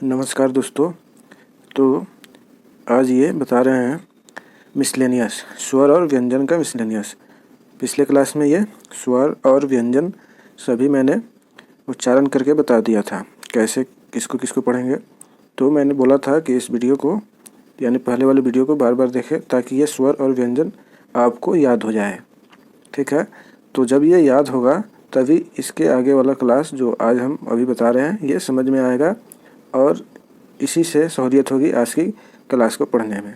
नमस्कार दोस्तों। तो आज ये बता रहे हैं मिसलेनियस, स्वर और व्यंजन का मिसलेनियस। पिछले क्लास में ये स्वर और व्यंजन सभी मैंने उच्चारण करके बता दिया था, कैसे किसको किसको पढ़ेंगे। तो मैंने बोला था कि इस वीडियो को यानी पहले वाले वीडियो को बार बार देखें ताकि ये स्वर और व्यंजन आपको याद हो जाए। ठीक है, तो जब ये याद होगा तभी इसके आगे वाला क्लास जो आज हम अभी बता रहे हैं ये समझ में आएगा और इसी से सहूलियत होगी आज की क्लास को पढ़ने में।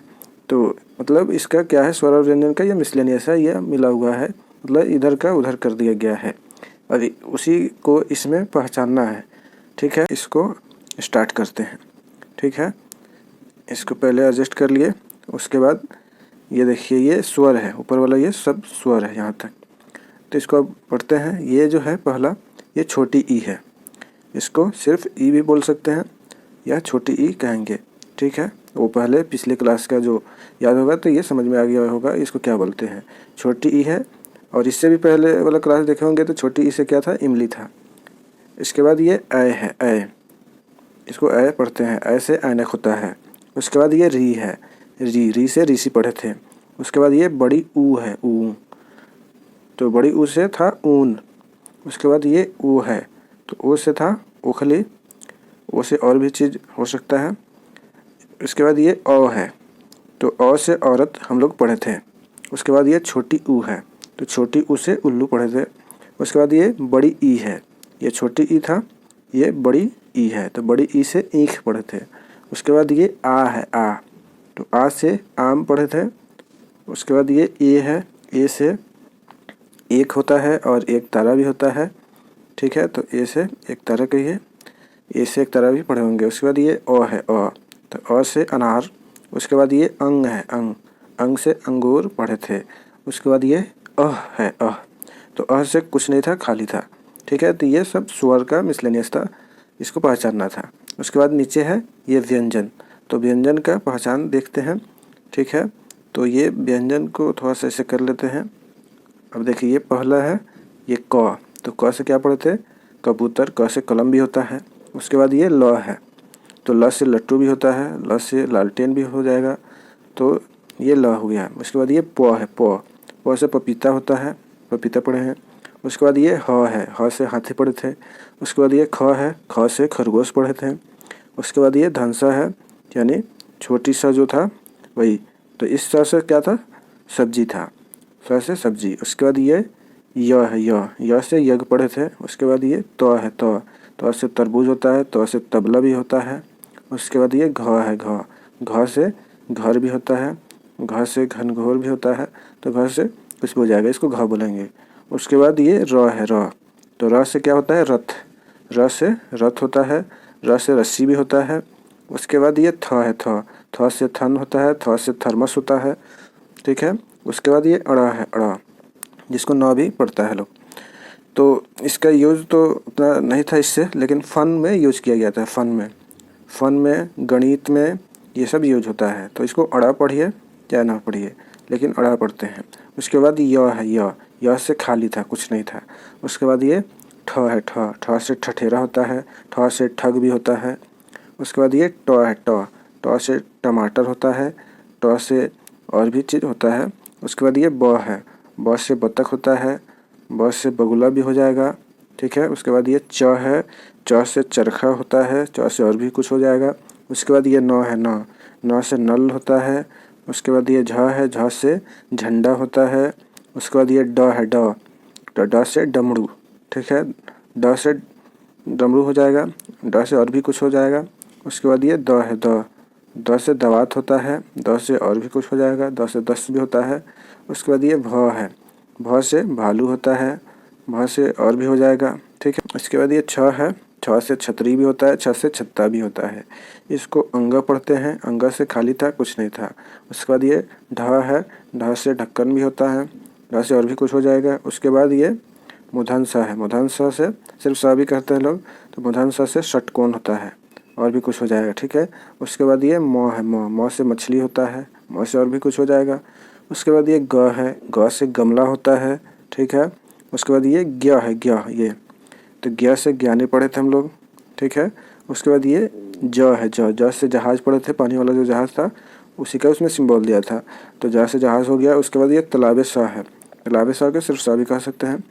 तो मतलब इसका क्या है, स्वर और व्यंजन का ये मिसलेनियस है, ये मिला हुआ है, मतलब इधर का उधर कर दिया गया है। अभी उसी को इसमें पहचानना है। ठीक है, इसको स्टार्ट करते हैं। ठीक है, इसको पहले एडजस्ट कर लिए। उसके बाद ये देखिए ये स्वर है, ऊपर वाला ये सब स्वर है यहाँ तक। तो इसको अब पढ़ते हैं। ये जो है पहला, ये छोटी ई है, इसको सिर्फ ई भी बोल सकते हैं या छोटी ई कहेंगे। ठीक है, वो पहले पिछले क्लास का जो याद होगा तो ये समझ में आ गया होगा इसको क्या बोलते हैं। छोटी ई है, और इससे भी पहले वाला क्लास देखे होंगे तो छोटी ई से क्या था, इमली था। इसके बाद ये ऐ है, ऐ, इसको ऐ पढ़ते हैं, ऐ से ऐनक होता है। उसके बाद ये री है, री से ऋषि पढ़े थे। उसके बाद ये बड़ी ऊ है, ऊ, तो बड़ी ऊ से था ऊन। उसके बाद ये ऊ है, तो ऊ से था उखली, ओ से और भी चीज़ हो सकता है। उसके बाद ये औ है, तो औ से औरत हम लोग पढ़े थे। उसके बाद ये छोटी ऊ है, तो छोटी ऊ से उल्लू पढ़े थे। उसके बाद ये बड़ी ई है, ये छोटी ई था, ये बड़ी ई है, तो बड़ी ई से ईख पढ़े थे। उसके बाद ये आ है, आ, तो आ से आम पढ़े थे। उसके बाद ये ए है, ए से एक होता है और एक तारा भी होता है। ठीक है, तो ए से एक तारा कहिए, ए से एक तारा भी पढ़े होंगे। उसके बाद ये ओ है, ओ, तो ओ से अनार। उसके बाद ये अंग है, अंग, अंग से अंगूर पढ़े थे। उसके बाद ये अह है, अह, तो अह से कुछ नहीं था, खाली था। ठीक है, तो ये सब स्वर का मिसलेनियस था, इसको पहचानना था। उसके बाद नीचे है ये व्यंजन, तो व्यंजन का पहचान देखते हैं। ठीक है, तो ये व्यंजन को थोड़ा सा ऐसे कर लेते हैं। अब देखिए ये पहला है ये क, तो क से क्या पढ़े थे, कबूतर, क से कलम भी होता है। उसके बाद ये ल है, तो ल से लट्टू भी होता है, ल से लालटेन भी हो जाएगा, तो ये ल हो गया। उसके बाद ये प है, प से पपीता होता है, पपीता पढ़े हैं। उसके बाद ये ह है, ह से हाथी पढ़े थे। उसके बाद ये ख है, ख से खरगोश पढ़े थे। उसके बाद ये धनसा है, यानी छोटी सा जो था वही, तो इस सा से क्या था, सब्जी था, स से सब्जी। उसके बाद ये य है, य से यज्ञ पढ़े थे। उसके बाद ये त है, त से तरबूज होता है, त से तबला भी होता है। उसके बाद ये घ है, घ से घर भी होता है, घ से घनघोर भी होता है, तो घर से कुछ भी हो जाएगा, इसको घ बोलेंगे। उसके बाद ये र है, र, तो र से क्या होता है, रथ, र से रथ होता है, र से रस्सी भी होता है। उसके बाद ये थ है, थ से थन होता है, थ से थर्मस होता है। ठीक है, उसके बाद ये अड़ा है, अड़ा, जिसको न भी पढ़ता है लोग। तो इसका यूज़ तो उतना नहीं था इससे, लेकिन फ़न में यूज़ किया गया था। फ़न में गणित में ये सब यूज होता है। तो इसको अड़ा पढ़िए या ना पढ़िए, लेकिन अड़ा पढ़ते हैं। उसके बाद य है, य से खाली था, कुछ नहीं था। उसके बाद ये ठ है, ठ से ठठेरा होता है, ठ से ठग भी होता है। उसके बाद ये ट है, ट से टमाटर होता है, ट से और भी चीज़ होता है। उसके बाद ये ब है, ब से बतख होता है, ब से बगुला भी हो जाएगा। ठीक है, उसके बाद ये च है, च से चरखा होता है, च से और भी कुछ हो जाएगा। उसके बाद ये न है, न से नल होता है। उसके बाद ये झ है, झ से झंडा होता है। उसके बाद ये ड है, ड से डमरू। ठीक है, ड से डमरू हो जाएगा, ड से और भी कुछ हो जाएगा। उसके बाद ये द है, द से दवात होता है, द से और भी कुछ हो जाएगा, द से दस्त भी होता है। उसके बाद ये भ है, भ से भालू होता है, भ से और भी हो जाएगा। ठीक है, इसके बाद ये छ है, छ से छतरी भी होता है, छ से छत्ता भी होता है। इसको अंगा पढ़ते हैं, अंगा से खाली था, कुछ नहीं था। उसके बाद ये ढ है, ढ से ढक्कन भी होता है, ढ से और भी कुछ हो जाएगा। उसके बाद ये मूर्धन स है, मूर्धन स से सिर्फ स भी कहते हैं लोग, तो मूर्धन स से षटकोण होता है, और भी कुछ हो जाएगा। ठीक है, उसके बाद ये म है, म से मछली होता है, म से और भी कुछ हो जाएगा। उसके बाद ये ग है, ग से गमला होता है। ठीक है, उसके बाद ये ज्ञ है, ज्ञ, ये तो ज्ञ से ज्ञानी पढ़े थे हम लोग। ठीक है, उसके बाद ये ज है, ज से जहाज पढ़े थे, पानी वाला जो जहाज था उसी का उसमें सिंबल दिया था। तो ज से जहाज हो गया। उसके बाद ये तालाबे सा है, तालाबे सा के सिर्फ सा भी कह सकते हैं।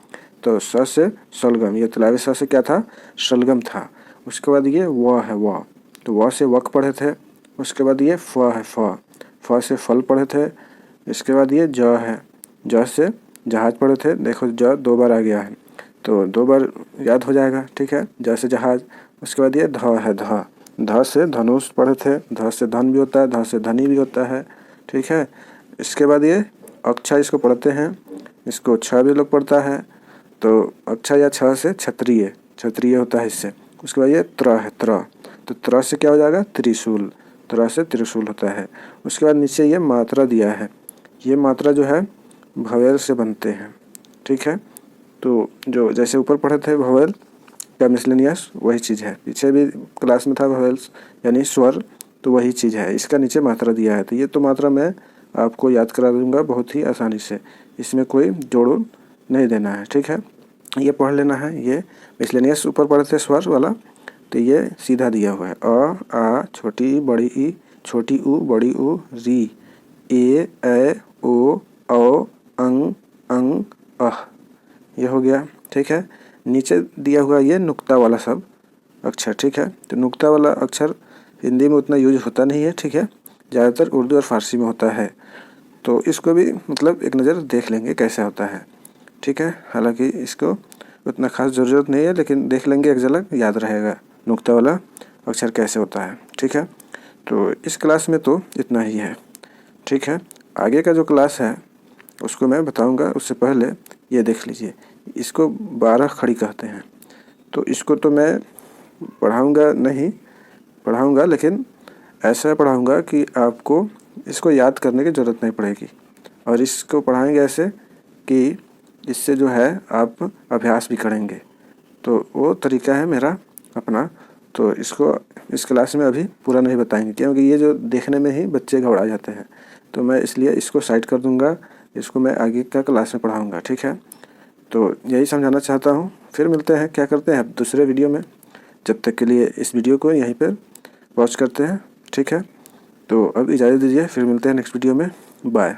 तो स से सलगम, ये तालाबे सा से क्या था, शलगम था। उसके बाद ये व है, व, तो व से वक पढ़े थे। उसके बाद ये फ है, फ से फल पढ़े थे। इसके बाद ये ज है, ज से जहाज पढ़े थे। देखो ज 2 बार आ गया है तो 2 बार याद हो जाएगा, ठीक है, ज से जहाज। उसके बाद ये ध है, ध से धनुष पढ़े थे। ध से धन भी होता है, ध से धनी भी होता है, ठीक है। इसके बाद ये अक्षा, इसको पढ़ते हैं, इसको छ भी लोग पढ़ता है। तो अक्षा या छ से क्षत्रिय, क्षत्रिय होता है इससे। उसके बाद ये त्र है, तो त्र से क्या हो जाएगा, त्रिशूल, त्र से त्रिशूल होता है। उसके बाद नीचे ये मात्रा दिया है, ये मात्रा जो है भवेल से बनते हैं, ठीक है। तो जो जैसे ऊपर पढ़े थे भवेल का मिसलेनियस, वही चीज़ है। पीछे भी क्लास में था भवेल्स यानी स्वर, तो वही चीज़ है। इसका नीचे मात्रा दिया है, तो ये तो मात्रा मैं आपको याद करा दूंगा बहुत ही आसानी से, इसमें कोई जोड़ नहीं देना है, ठीक है। ये पढ़ लेना है। ये मिसलेनियस ऊपर पढ़े थे स्वर वाला, तो ये सीधा दिया हुआ है। अ आ छोटी बड़ी ई, छोटी ऊ बड़ी ऊ, री ए ओ औ अंग अंग अह, ये हो गया, ठीक है। नीचे दिया हुआ ये नुक्ता वाला सब अक्षर, ठीक है। तो नुक्ता वाला अक्षर हिंदी में उतना यूज होता नहीं है, ठीक है, ज़्यादातर उर्दू और फारसी में होता है। तो इसको भी मतलब एक नज़र देख लेंगे कैसा होता है, ठीक है। हालांकि इसको उतना खास ज़रूरत नहीं है, लेकिन देख लेंगे, एक झलक याद रहेगा नुक्ता वाला अक्षर कैसे होता है, ठीक है। तो इस क्लास में तो इतना ही है, ठीक है। आगे का जो क्लास है उसको मैं बताऊंगा, उससे पहले ये देख लीजिए, इसको 12 खड़ी कहते हैं। तो इसको तो मैं पढ़ाऊंगा, लेकिन ऐसा पढ़ाऊंगा कि आपको इसको याद करने की ज़रूरत नहीं पड़ेगी, और इसको पढ़ाएंगे ऐसे कि इससे जो है आप अभ्यास भी करेंगे। तो वो तरीका है मेरा अपना। तो इसको इस क्लास में अभी पूरा नहीं बताएंगे, क्योंकि ये जो देखने में ही बच्चे घबरा जाते हैं। तो मैं इसलिए इसको साइड कर दूंगा, इसको मैं आगे का क्लास में पढ़ाऊंगा, ठीक है। तो यही समझाना चाहता हूँ। फिर मिलते हैं, क्या करते हैं दूसरे वीडियो में। जब तक के लिए इस वीडियो को यहीं पर पॉज करते हैं, ठीक है। तो अब इजाज़त दीजिए, फिर मिलते हैं नेक्स्ट वीडियो में। बाय।